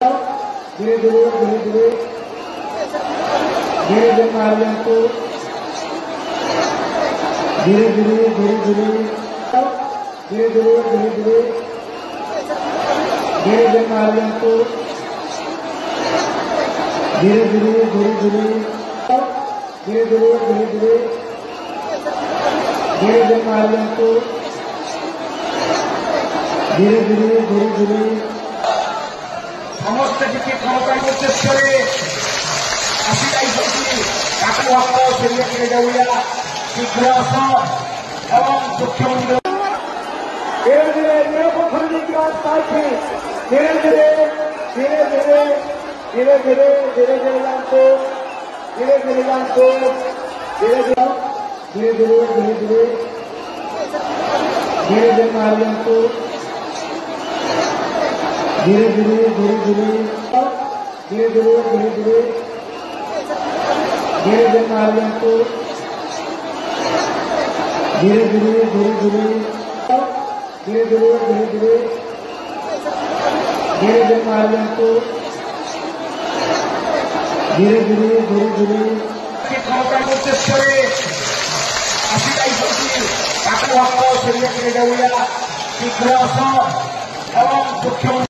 धीरे धीरे धीरे धीरे धीरे धीरे मार्गों को धीरे धीरे धीरे धीरे धीरे धीरे धीरे धीरे धीरे धीरे मार्गों को धीरे धीरे धीरे धीरे धीरे धीरे धीरे धीरे धीरे धीरे मार्गों को धीरे धीरे धीरे धीरे समस्त কিছু ক্ষমতায় প্রচেষ্টা করে আসিটাই সত্যি কাকু আমরা সেরিয়ে ফিরে যাওয়া শীঘ্র আস এবং মুখ্যমন্ত্রী ধীরে ধীরে নিরপেক্ষ নির্বাচন পাইছি ধীরে ধীরে ধীরে ধীরে ধীরে ধীরে ধীরে ধীরে জানতো ধীরে ধীরে জানতো ধীরে ধীরে ধীরে ধীরে ধীরে ধীরে धीरे धीरे मार्गों को धीरे धीरे धीरे धीरे धीरे धीरे धीरे धीरे धीरे धीरे मार्गों को धीरे धीरे धीरे धीरे धीरे धीरे धीरे धीरे धीरे धीरे मार्गों को धीरे धीरे धीरे धीरे क्षमता प्रचेष्टा করে আসিটাই সত্যি কাকু আমরা সেরিয়ে ফিরে যাওয়া শীঘ্র আস এবং মুখ্যমন্ত্রী